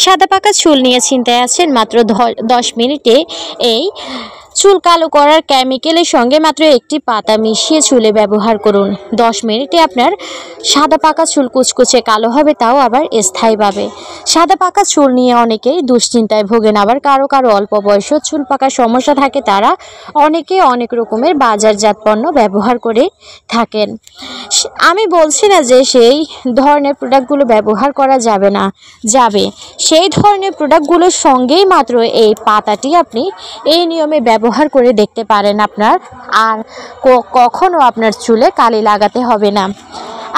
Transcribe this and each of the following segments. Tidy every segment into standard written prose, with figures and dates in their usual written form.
সাদা পাকা চুল নিয়ে চিন্তায় আছেন? মাত্র 10 মিনিটে এই চুল কালো করার কেমিক্যালের সঙ্গে মাত্র একটি পাতা মিশিয়ে চুলে ব্যবহার করুন। 10 মিনিটে আপনার সাদা পাকা চুল কুচকুচে কালো হবে, তাও আবার স্থায়ীভাবে। সাদা পাকা চুল নিয়ে অনেকেই দুশ্চিন্তায় ভোগেন, আবার কারো কারো অল্প বয়সে চুল পাকার সমস্যা থাকে। তারা অনেকে অনেক রকমের বাজারজাত পণ্য ব্যবহার করে থাকেন। আমি বলছি না যে সেই ধরনের প্রোডাক্টগুলো ব্যবহার করা যাবে না, যাবে। সেই ধরনের প্রোডাক্টগুলোর সঙ্গেই মাত্র এই পাতাটি আপনি এই নিয়মে ব্যবহার করে দেখতে পারেন। আপনার আর কখনো আপনার চুলে কালি লাগাতে হবে না।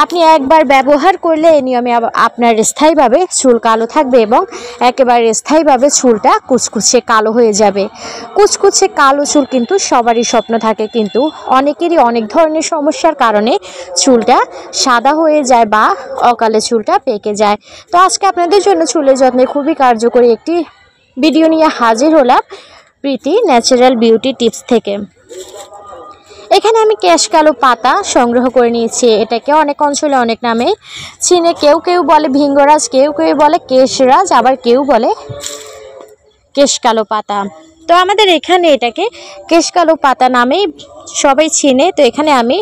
আপনি একবার ব্যবহার করলে এই নিয়মে আপনার স্থায়ীভাবে চুল কালো থাকবে এবং একেবারে স্থায়ীভাবে চুলটা কুচকুচে কালো হয়ে যাবে। কুচকুচে কালো চুল কিন্তু সবারই স্বপ্ন থাকে, কিন্তু অনেকেরই অনেক ধরনের সমস্যার কারণে চুলটা সাদা হয়ে যায় বা অকালে চুলটা পেকে যায়। তো আজকে আপনাদের জন্য চুলের যত্নে খুবই কার্যকরী একটি ভিডিও নিয়ে হাজির হলাম প্রীতি ন্যাচারাল বিউটি টিপস থেকে। এখানে আমি কেশকালো পাতা সংগ্রহ করে নিয়েছি। এটাকে অনেক অঞ্চলে অনেক নামে চিনে। কেউ কেউ বলে ভিঙ্গরাজ, কেউ কেউ বলে কেশরাজ, আবার কেউ বলে কেশকালো পাতা। তো আমাদের এখানে এটাকে কেশকালো পাতা নামেই সবাই চিনে। তো এখানে আমি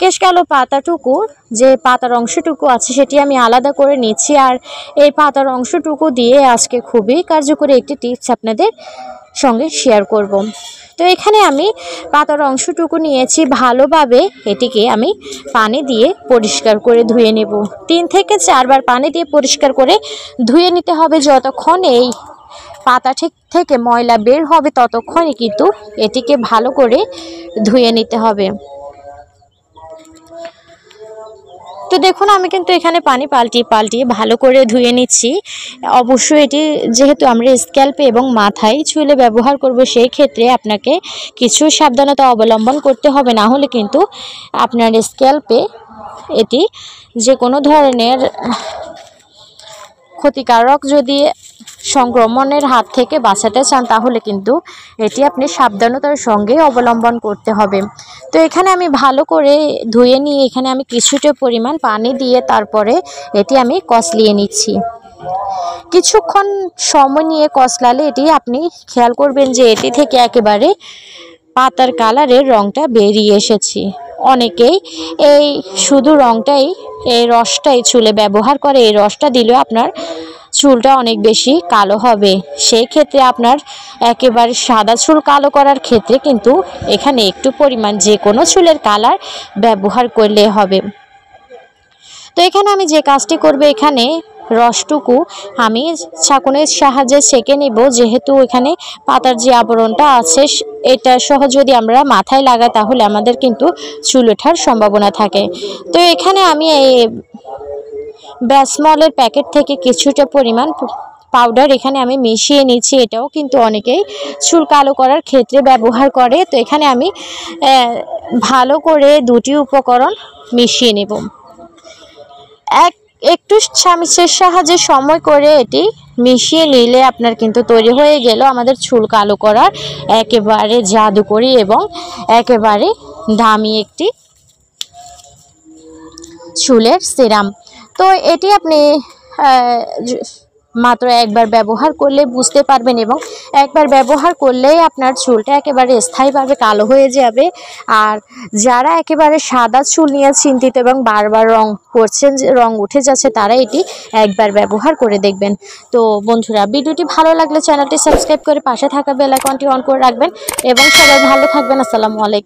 কেশকালো পাতাটুকু, যে পাতার অংশটুকু আছে সেটি আমি আলাদা করে নিচ্ছি। আর এই পাতার অংশটুকু দিয়ে আজকে খুবই কার্যকরী একটি টিপস আপনাদের সঙ্গে শেয়ার করব। তো এখানে আমি পাতার অংশটুকু নিয়েছি, ভালোভাবে এটিকে আমি পানি দিয়ে পরিষ্কার করে ধুয়ে নেব। 3 থেকে 4 বার পানি দিয়ে পরিষ্কার করে ধুয়ে নিতে হবে। যতক্ষণ এই পাতা থেকে ময়লা বের হবে ততক্ষণই কিন্তু এটিকে ভালো করে ধুয়ে নিতে হবে। তো দেখুন আমি কিন্তু এখানে পানি পাল্টিয়ে ভালো করে ধুয়ে নিচ্ছি। অবশ্যই এটি যেহেতু আমরা স্ক্যাল্পে এবং মাথায় চুলে ব্যবহার করব, সেই ক্ষেত্রে আপনাকে কিছু সাবধানতা অবলম্বন করতে হবে, না হলে কিন্তু আপনার স্ক্যাল্পে এটি যে কোনো ধরনের ক্ষতিকারক যদি সংক্রমণের হাত থেকে বাঁচাতে চান তাহলে কিন্তু এটি আপনি সাবধানতার সঙ্গে অবলম্বন করতে হবে। তো এখানে আমি ভালো করে ধুয়ে নিয়ে এখানে আমি কিছুটা পরিমাণ পানি দিয়ে তারপরে এটি আমি কচলিয়ে নিচ্ছি। কিছুক্ষণ সময় নিয়ে কচলালে এটি আপনি খেয়াল করবেন যে এটি থেকে একেবারে পাতার কালারের রঙটা বেরিয়ে এসেছে। অনেকেই এই শুধু রঙটাই, এই রসটাই চুলে ব্যবহার করে। এই রসটা দিলেও আপনার চুলটা অনেক বেশি কালো হবে। সেই ক্ষেত্রে আপনার একেবারে সাদা চুল কালো করার ক্ষেত্রে কিন্তু এখানে একটু পরিমাণ যে কোনো চুলের কালার ব্যবহার করলে হবে। তো এখানে আমি যে কাজটি করব, এখানে রসটুকু আমি ছাঁকুনির সাহায্যে ছেঁকে নেব। যেহেতু এখানে পাতার যে আবরণটা আছে এটা সহ যদি আমরা মাথায় লাগাই তাহলে আমাদের কিন্তু চুল ওঠার সম্ভাবনা থাকে। তো এখানে আমি এই ব্যাসমলের প্যাকেট থেকে কিছুটা পরিমাণ পাউডার এখানে আমি মিশিয়ে নিচ্ছি। এটাও কিন্তু অনেকেই চুল কালো করার ক্ষেত্রে ব্যবহার করে। তো এখানে আমি ভালো করে দুটি উপকরণ মিশিয়ে নেব। একটু চামচের সাহায্যে সময় করে এটি মিশিয়ে নিলে আপনার কিন্তু তৈরি হয়ে গেল আমাদের চুল কালো করার একেবারে জাদুকরি এবং একেবারে দামি একটি চুলের সিরাম। তো এটি আপনি মাত্র একবার ব্যবহার করলে বুঝতে পারবেন এবং একবার ব্যবহার করলেই আপনার চুলটা একেবারে স্থায়ীভাবে কালো হয়ে যাবে। আর যারা একেবারে সাদা চুল নিয়ে চিন্তিত এবং বারবার রং করছেন, রং উঠে যাচ্ছে, তারা এটি একবার ব্যবহার করে দেখবেন। তো বন্ধুরা, ভিডিওটি ভালো লাগলে চ্যানেলটি সাবস্ক্রাইব করে পাশে থাকা বেল আইকনটি অন করে রাখবেন এবং সবাই ভালো থাকবেন। আসসালামু আলাইকুম।